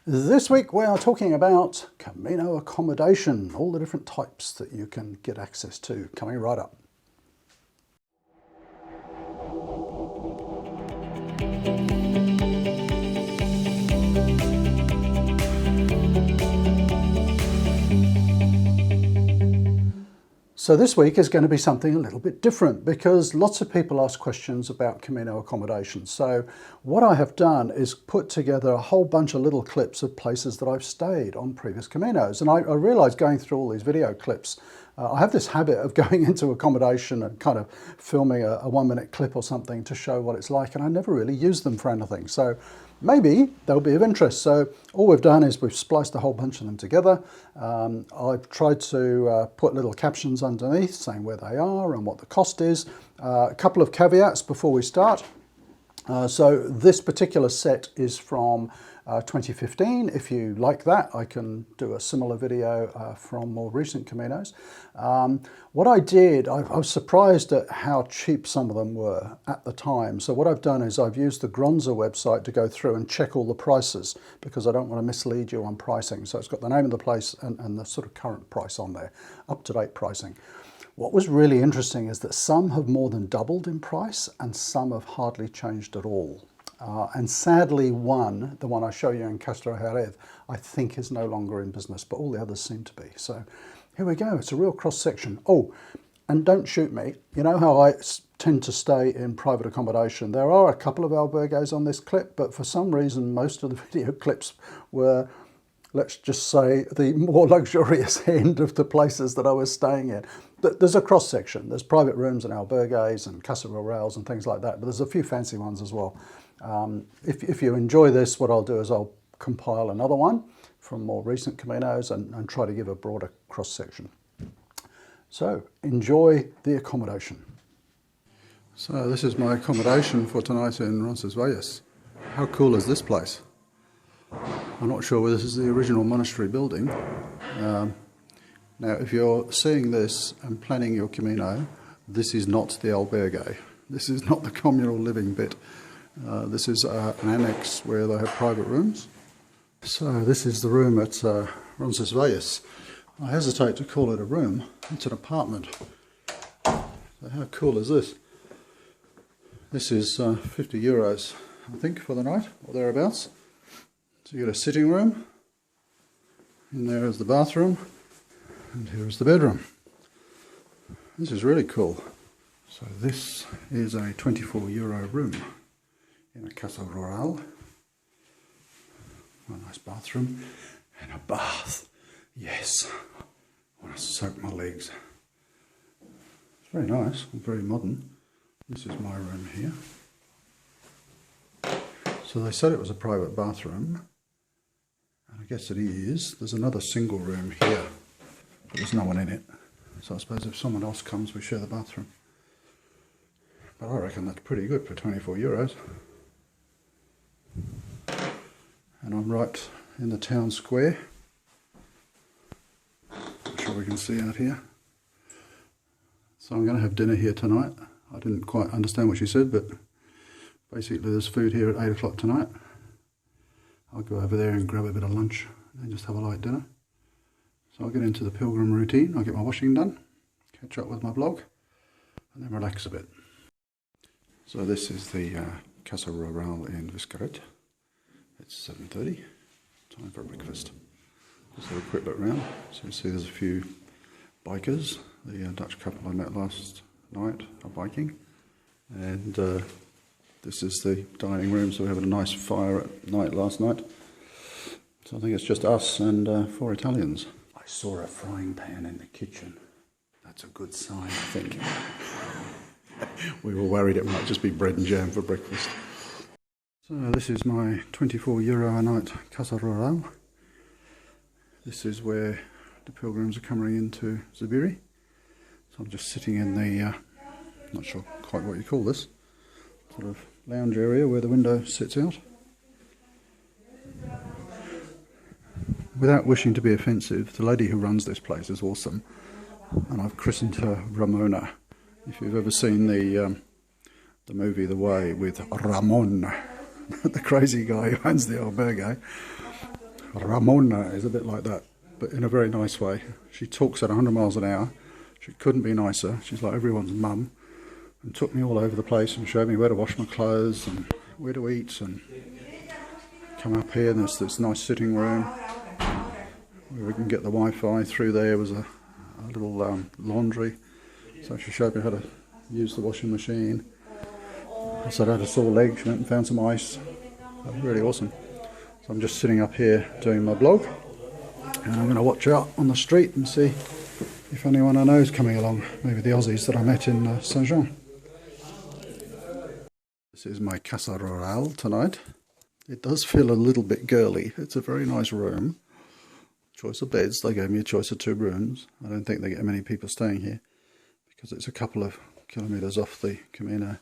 This week we are talking about Camino Accommodation, all the different types that you can get access to, coming right up. So this week is going to be something a little bit different because lots of people ask questions about Camino Accommodation. So what I have done is put together a whole bunch of little clips of places that I've stayed on previous Caminos. And I realised going through all these video clips, I have this habit of going into accommodation and kind of filming a 1-minute clip or something to show what it's like, and I never really use them for anything. So maybe they'll be of interest. So all we've done is we've spliced a whole bunch of them together. I've tried to put little captions underneath saying where they are and what the cost is. A couple of caveats before we start. So this particular set is from 2015. If you like that, I can do a similar video from more recent Caminos. What I did, I was surprised at how cheap some of them were at the time. So what I've done is I've used the Gronza website to go through and check all the prices because I don't want to mislead you on pricing. So it's got the name of the place and the sort of current price on there, up-to-date pricing. What was really interesting is that some have more than doubled in price and some have hardly changed at all. And sadly the one I show you in Catrojerez, I think is no longer in business, but all the others seem to be. So here we go, it's a real cross section. Oh, and don't shoot me. You know how I tend to stay in private accommodation. There are a couple of albergues on this clip, but for some reason, most of the video clips were, let's just say, the more luxurious end of the places that I was staying in. There's a cross section. There's private rooms and albergues and casa rurales and things like that, but there's a few fancy ones as well. If you enjoy this, what I'll do is I'll compile another one from more recent Caminos and try to give a broader cross section. So enjoy the accommodation. So this is my accommodation for tonight in Roncesvalles. How cool is this place? I'm not sure whether this is the original monastery building. Now, if you're seeing this and planning your Camino, this is not the albergue. This is not the communal living bit. This is an annex where they have private rooms. So this is the room at Roncesvalles. I hesitate to call it a room. It's an apartment. So how cool is this? This is 50 euros, I think, for the night, or thereabouts. So you get a sitting room, and there is the bathroom, and here is the bedroom. This is really cool. So this is a 24 euro room in a casa rural. A nice bathroom and a bath. Yes, I want to soak my legs. It's very nice and very modern. This is my room here. So they said it was a private bathroom. I guess it is. There's another single room here, but there's no one in it. So I suppose if someone else comes, we share the bathroom. But I reckon that's pretty good for 24 euros. And I'm right in the town square. I'm sure we can see out here. So I'm going to have dinner here tonight. I didn't quite understand what she said, but basically there's food here at 8 o'clock tonight. I'll go over there and grab a bit of lunch and just have a light dinner. So I'll get into the pilgrim routine, I'll get my washing done, catch up with my blog, and then relax a bit. So this is the Casa Rural in Bizkarreta. It's 7:30, time for breakfast. Just have a quick look around. So you see there's a few bikers. The Dutch couple I met last night are biking. And this is the dining room, so we had a nice fire at night last night. So I think it's just us and 4 Italians. I saw a frying pan in the kitchen. That's a good sign, I think. We were worried it might just be bread and jam for breakfast. So this is my 24 euro a night casa rural. This is where the pilgrims are coming into Zubiri. So I'm just sitting in the, not sure quite what you call this, sort of lounge area where the window sits out. Without wishing to be offensive, the lady who runs this place is awesome, and I've christened her Ramona. If you've ever seen the movie The Way with Ramon, the crazy guy who owns the albergue, Ramona is a bit like that, but in a very nice way. She talks at 100 miles an hour. She couldn't be nicer. She's like everyone's mum, and took me all over the place and showed me where to wash my clothes and where to eat. And come up here and there's this nice sitting room where we can get the Wi-Fi. Through there was a little laundry, so she showed me how to use the washing machine. I said I had a sore leg. She went and found some ice. That was really awesome. So I'm just sitting up here doing my blog, and I'm going to watch out on the street and see if anyone I know is coming along. Maybe the Aussies that I met in Saint-Jean. This is my Casa Rural tonight. It does feel a little bit girly. It's a very nice room. Choice of beds. They gave me a choice of 2 rooms. I don't think they get many people staying here because it's a couple of kilometres off the Camino.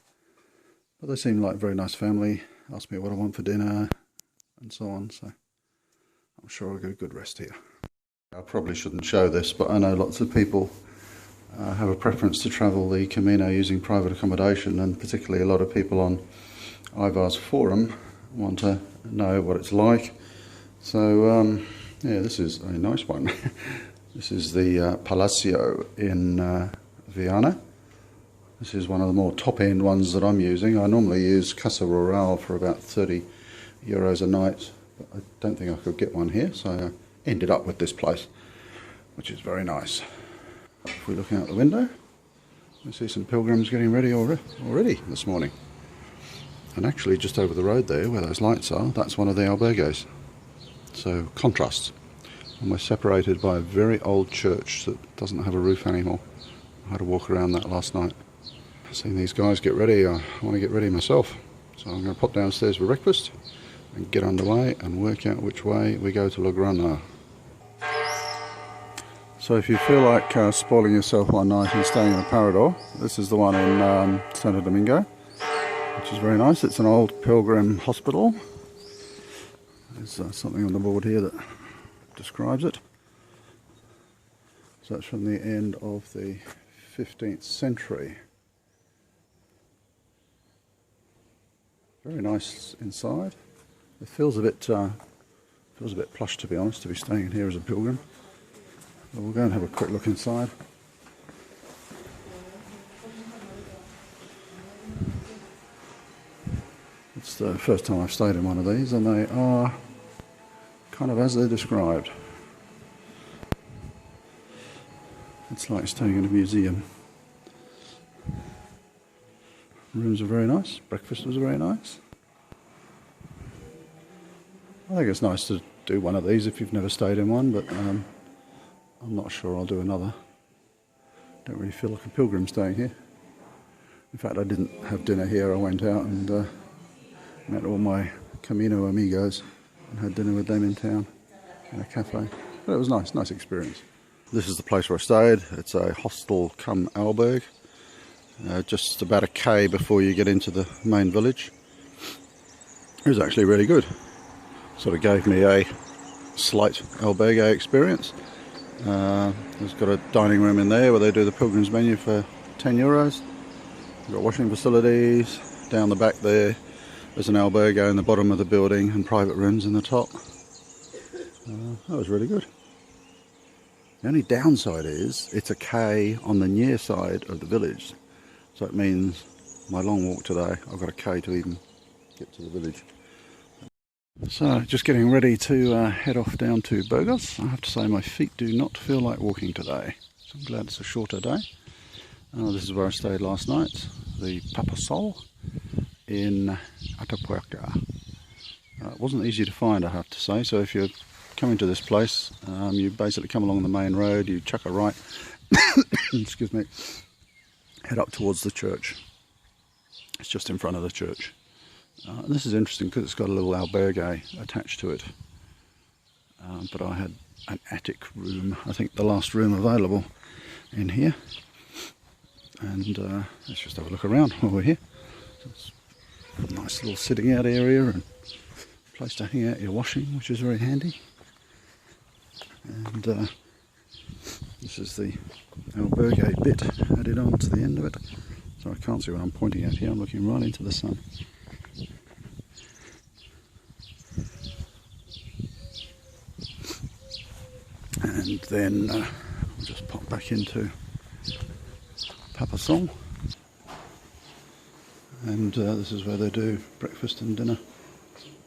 But they seem like a very nice family. Asked me what I want for dinner and so on. So I'm sure I'll get a good rest here. I probably shouldn't show this, but I know lots of people have a preference to travel the Camino using private accommodation, and particularly a lot of people on Ivar's forum want to know what it's like. So yeah, this is a nice one. This is the Palacio in Viana. This is one of the more top-end ones that I'm using. I normally use Casa Rural for about 30 euros a night, but I don't think I could get one here, so I ended up with this place, which is very nice. If we look out the window, we see some pilgrims getting ready already this morning. And actually just over the road there, where those lights are, that's one of the albergues. So contrasts. And we're separated by a very old church that doesn't have a roof anymore. I had to walk around that last night. Seeing these guys get ready, I want to get ready myself. So I'm going to pop downstairs for breakfast and get underway and work out which way we go to Legarda. So if you feel like spoiling yourself one night and staying in a Parador, this is the one in Santo Dominggo, which is very nice. It's an old pilgrim hospital. There's something on the board here that describes it. So that's from the end of the 15th century. Very nice inside. It feels a bit plush, to be honest, to be staying in here as a pilgrim. But we'll go and have a quick look inside. It's the first time I've stayed in one of these, and they are kind of as they're described. It's like staying in a museum. Rooms are very nice. Breakfast was very nice. I think it's nice to do one of these if you've never stayed in one, but I'm not sure I'll do another. Don't really feel like a pilgrim staying here. In fact, I didn't have dinner here. I went out and met all my Camino amigos and had dinner with them in town in a cafe. But it was nice, nice experience. This is the place where I stayed. It's a hostel cum albergue. Just about a K before you get into the main village. It was actually really good. Sort of gave me a slight albergue experience. It's got a dining room in there where they do the pilgrim's menu for 10 euros. We've got washing facilities. Down the back there, there's an albergue in the bottom of the building and private rooms in the top. That was really good. The only downside is it's a K on the near side of the village. So it means my long walk today, I've got a K to even get to the village. So just getting ready to head off down to Burgos. I have to say my feet do not feel like walking today. So I'm glad it's a shorter day. This is where I stayed last night, the Papasol in Attapuerca. It wasn't easy to find, I have to say. So if you're coming to this place, you basically come along the main road, you chuck a right, excuse me, head up towards the church. It's just in front of the church. And this is interesting because it's got a little albergue attached to it. But I had an attic room, I think the last room available in here. And let's just have a look around while we're here. It's a nice little sitting out area and place to hang out your washing, which is very handy. And this is the albergue bit added on to the end of it. So I can't see what I'm pointing at here, I'm looking right into the sun. And then we'll just pop back into Papasol. And this is where they do breakfast and dinner,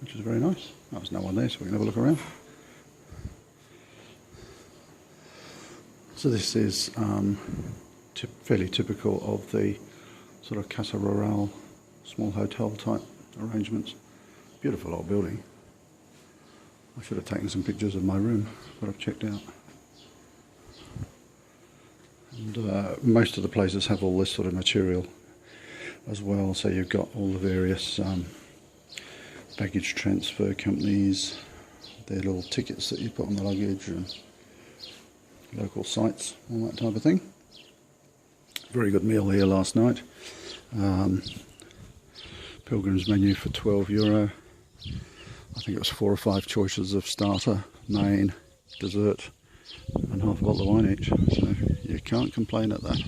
which is very nice. Oh, there's no one there, so we can have a look around. So this is fairly typical of the sort of Casa Rural, small hotel type arrangements. Beautiful old building. I should have taken some pictures of my room that I've checked out. And most of the places have all this sort of material as well, so you've got all the various baggage transfer companies, their little tickets that you put on the luggage, and local sites, all that type of thing. Very good meal here last night. Pilgrim's menu for €12. I think it was 4 or 5 choices of starter, main, dessert, and half a bottle of wine each. So you can't complain at that.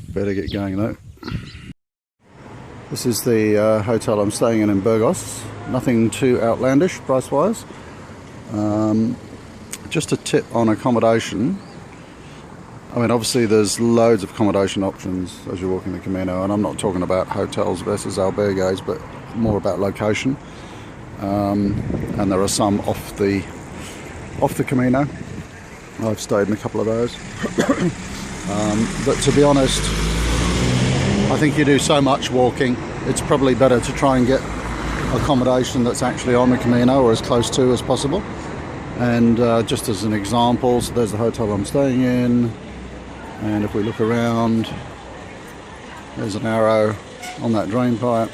Better get going though. This is the hotel I'm staying in Burgos. Nothing too outlandish price-wise. Just a tip on accommodation. I mean, obviously there's loads of accommodation options as you're walking the Camino, and I'm not talking about hotels versus albergues, but more about location. And there are some off the Camino. I've stayed in a couple of those. But to be honest, I think you do so much walking, it's probably better to try and get accommodation that's actually on the Camino or as close to as possible. And just as an example, so there's the hotel I'm staying in, and if we look around, there's an arrow on that drain pipe,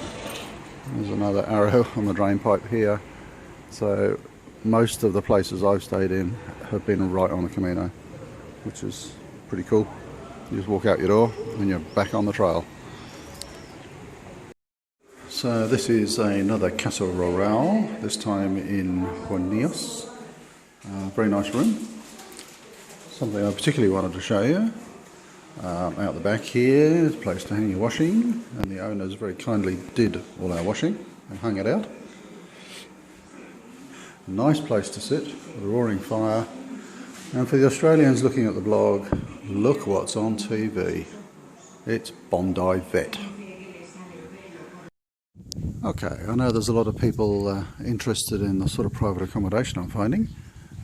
there's another arrow on the drain pipe here. So most of the places I've stayed in have been right on the Camino, which is pretty cool. You just walk out your door and you're back on the trail. So this is another Casa Rural, this time in Hornillos. Very nice room. Something I particularly wanted to show you. Out the back here is a place to hang your washing, and the owners very kindly did all our washing and hung it out. Nice place to sit with a roaring fire. And for the Australians looking at the blog, look what's on TV. It's Bondi Vet. Okay, I know there's a lot of people interested in the sort of private accommodation I'm finding.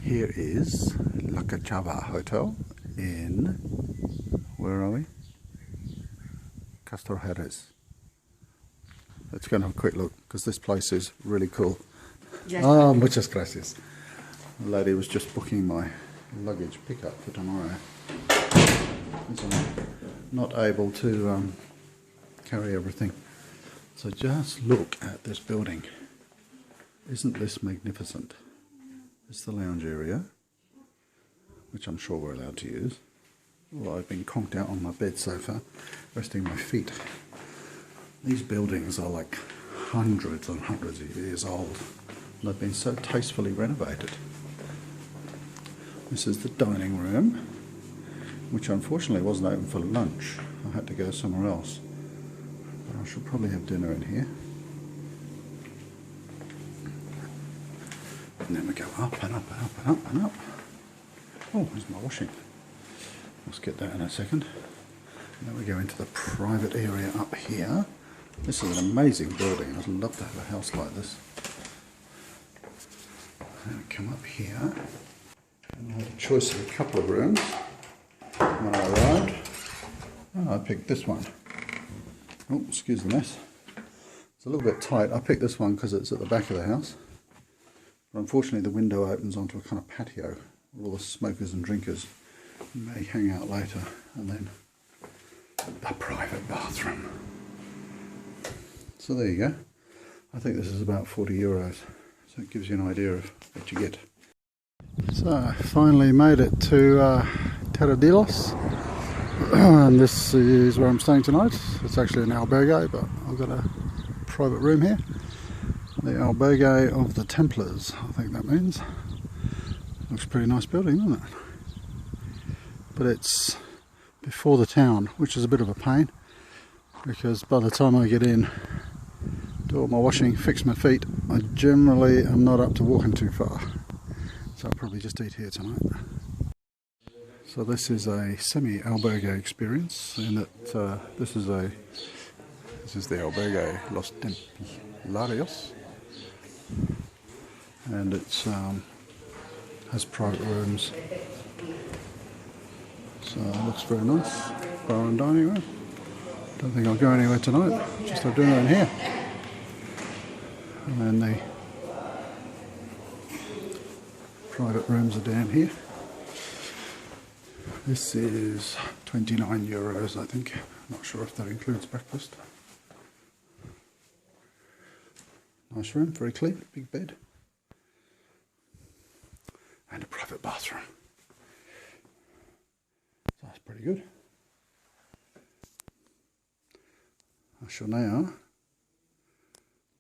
Here is La Cachava Hotel in, where are we? Catrojerez. Let's go and have a quick look, because this place is really cool. Yes. Oh, muchas gracias. The lady was just booking my luggage pickup for tomorrow. So I'm not able to carry everything. So just look at this building. Isn't this magnificent? It's the lounge area, which I'm sure we're allowed to use. Well, I've been conked out on my bed sofa, resting my feet. These buildings are like hundreds and hundreds of years old, and they've been so tastefully renovated. This is the dining room, which unfortunately wasn't open for lunch. I had to go somewhere else. But I should probably have dinner in here. And then we go up and up and up and up and up. Oh, there's my washing. Let's get that in a second. And then we go into the private area up here. This is an amazing building. I'd love to have a house like this. And we come up here. And I had a choice of a couple of rooms when I arrived. Oh, I picked this one. Oh, excuse the mess. It's a little bit tight. I picked this one because it's at the back of the house. But unfortunately the window opens onto a kind of patio where all the smokers and drinkers may hang out later, and then a private bathroom. So there you go. I think this is about €40, so it gives you an idea of what you get. So I finally made it to Terradillos, and this is where I'm staying tonight. It's actually an albergue, but I've got a private room here. The Albergue of the Templars, I think that means. Looks a pretty nice building, doesn't it? But it's before the town, which is a bit of a pain, because by the time I get in, do all my washing, fix my feet, I generally am not up to walking too far. So I'll probably just eat here tonight. So this is a semi-albergue experience in that this is the Albergue Los Templarios, and it's has private rooms. So it looks very nice. Bar and dining room. Don't think I'll go anywhere tonight. Just have dinner in here. And then the private rooms are down here. This is 29 euros, I think. Not sure if that includes breakfast. Nice room, very clean, big bed. And a private bathroom. So that's pretty good. I shall now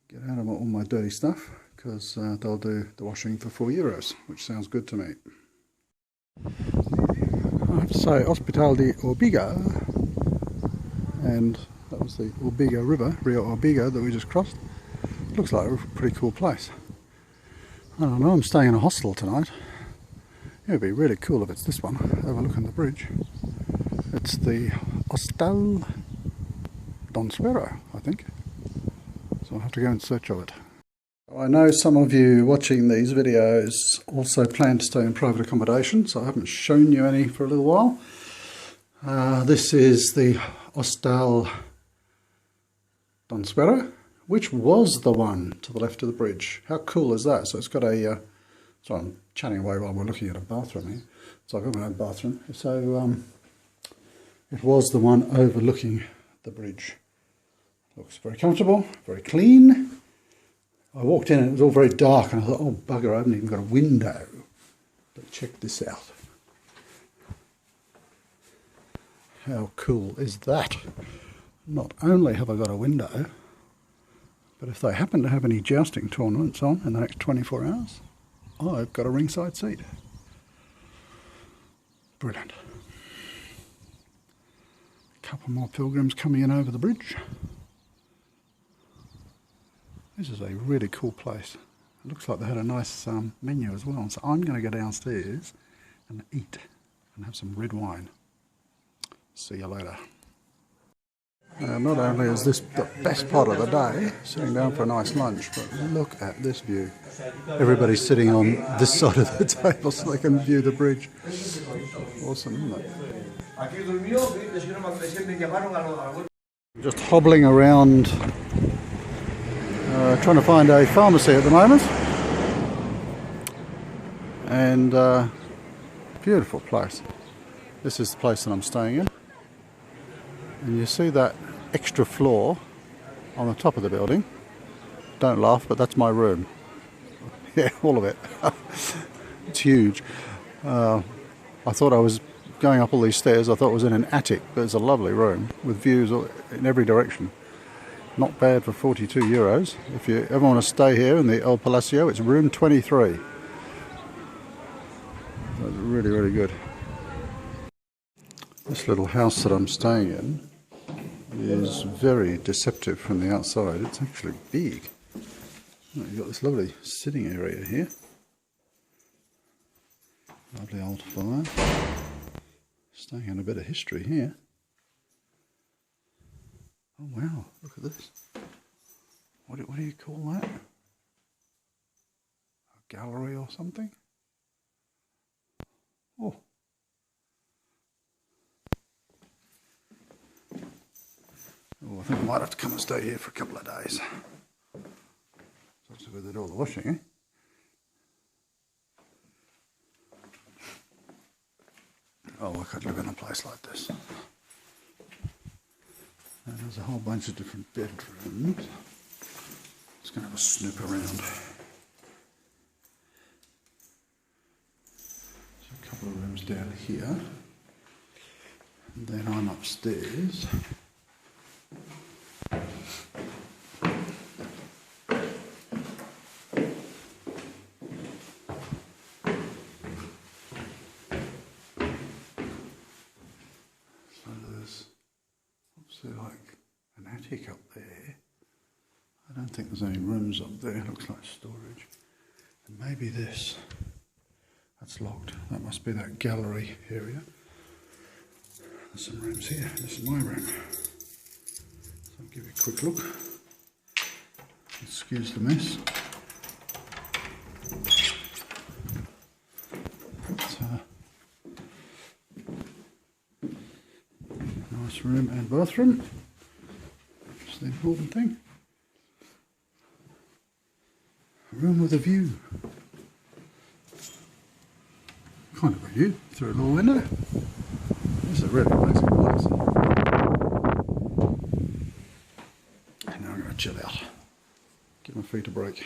get out of all my dirty stuff because they'll do the washing for €4, which sounds good to me. I have to say, Hospital de Orbigo, and that was the Orbigo River, Rio Orbigo, that we just crossed. Looks like a pretty cool place. I don't know, I'm staying in a hostel tonight. It would be really cool if it's this one, overlooking the bridge. It's the Hostal Don Suero, I think. So I'll have to go in search of it. I know some of you watching these videos also plan to stay in private accommodation, so I haven't shown you any for a little while. This is the Hostal Don Suero, which was the one to the left of the bridge. How cool is that? So it's got a... so I'm chatting away while we're looking at a bathroom here. So I've got my own bathroom. So it was the one overlooking the bridge. Looks very comfortable, very clean. I walked in and it was all very dark and I thought, oh bugger, I haven't even got a window. But check this out. How cool is that? Not only have I got a window, but if they happen to have any jousting tournaments on in the next 24 hours, I've got a ringside seat. Brilliant. A couple more pilgrims coming in over the bridge. This is a really cool place. It looks like they had a nice menu as well. So I'm going to go downstairs and eat and have some red wine. See you later. Not only is this the best part of the day, sitting down for a nice lunch, but look at this view. Everybody's sitting on this side of the table so they can view the bridge. Awesome, isn't it? Just hobbling around, trying to find a pharmacy at the moment. And beautiful place. This is the place that I'm staying in. And you see that extra floor on the top of the building. Don't laugh, but that's my room. Yeah, all of it. It's huge. I thought I was going up all these stairs. I thought it was in an attic, but it's a lovely room with views in every direction. Not bad for €42. If you ever want to stay here in the old Palacio, it's room 23. That's really, really good. This little house that I'm staying in is very deceptive from the outside. It's actually big. You've got this lovely sitting area here. Lovely old fire. Staying in a bit of history here. Oh wow, look at this. What do you call that? A gallery or something? Oh. Oh, I think I might have to come and stay here for a couple of days. That's where they do all the washing, eh? Oh, I could live in a place like this. And there's a whole bunch of different bedrooms. Just going to have a snoop around. So a couple of rooms down here. And then I'm upstairs. Like an attic up there. I don't think there's any rooms up there. It looks like storage. And maybe this. That's locked. That must be that gallery area. There's some rooms here. This is my room. So I'll give you a quick look. Excuse the mess. Nice room and bathroom. That's the important thing. A room with a view. Kind of a view through a little window. This is a really amazing place. And now I'm going to chill out. Give my feet a break.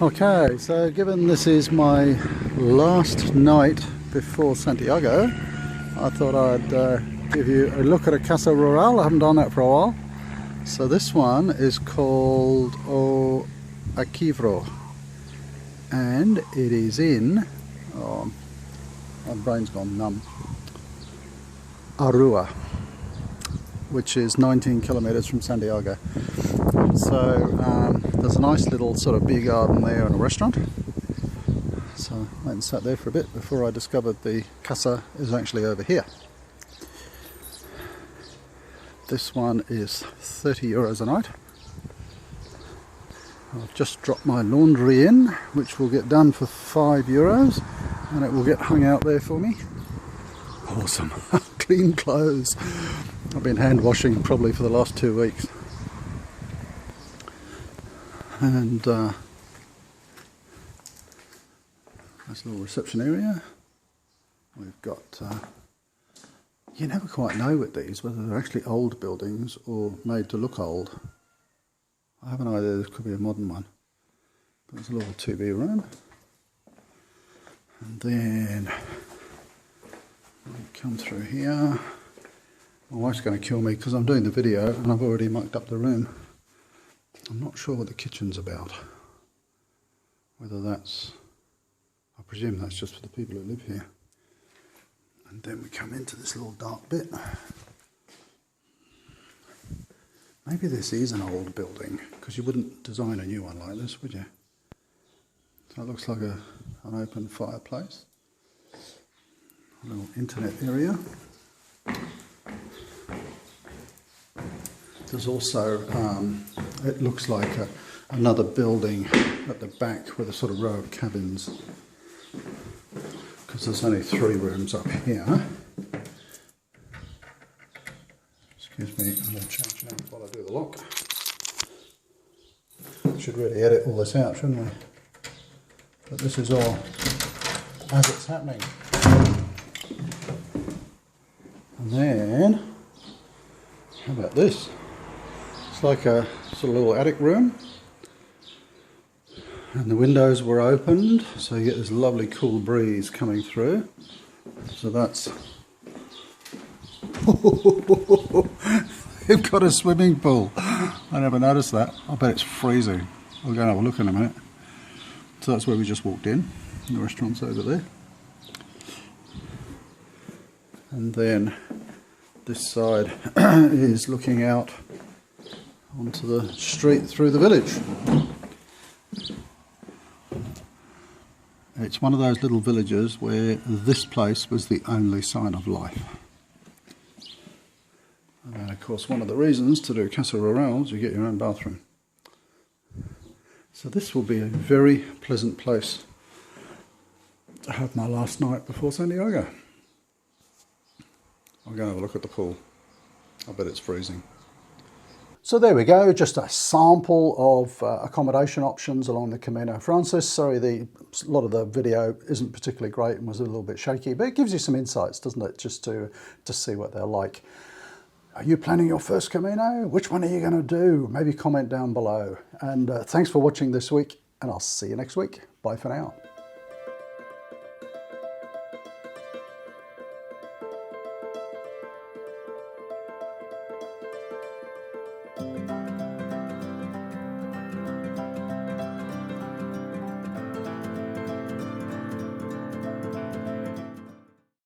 Okay, so given this is my last night before Santiago, I thought I'd give you a look at a Casa Rural. I haven't done that for a while. So this one is called Aquivro, and it is in, oh, my brain's gone numb, Arua, which is 19 kilometres from Santiago. So there's a nice little sort of beer garden there and a restaurant. So I went and sat there for a bit before I discovered the Casa is actually over here. This one is 30 euros a night. I've just dropped my laundry in, which will get done for 5 euros, and it will get hung out there for me. Awesome. Clean clothes. I've been hand washing probably for the last 2 weeks. And there's a little reception area. We've got, you never quite know with these whether they're actually old buildings or made to look old. I have an idea this could be a modern one. But there's a little 2B room. And then we come through here. My wife's going to kill me because I'm doing the video and I've already mucked up the room. I'm not sure what the kitchen's about. Whether that's, I presume that's just for the people who live here. And then we come into this little dark bit. Maybe this is an old building, because you wouldn't design a new one like this, would you? So it looks like an open fireplace. A little internet area. There's also, it looks like another building at the back with a sort of row of cabins, because there's only 3 rooms up here. Excuse me, I'm going to change now while I do the lock. Should really edit all this out, shouldn't we? But this is all as it's happening. And then, how about this? It's like a sort of little attic room. And the windows were opened, so you get this lovely cool breeze coming through. So that's... They've got a swimming pool. I never noticed that. I bet it's freezing. We'll go and have a look in a minute. So that's where we just walked in. The restaurant's over there. And then this side is looking out onto the street through the village. It's one of those little villages where this place was the only sign of life. And of course, one of the reasons to do Casa Rural is you get your own bathroom. So this will be a very pleasant place to have my last night before Santiago. I'll go and have a look at the pool. I bet it's freezing. So there we go, just a sample of accommodation options along the Camino Frances. Sorry, a lot of the video isn't particularly great and was a little bit shaky, but it gives you some insights, doesn't it, just to see what they're like. Are you planning your first Camino? Which one are you going to do? Maybe comment down below. And thanks for watching this week, and I'll see you next week. Bye for now.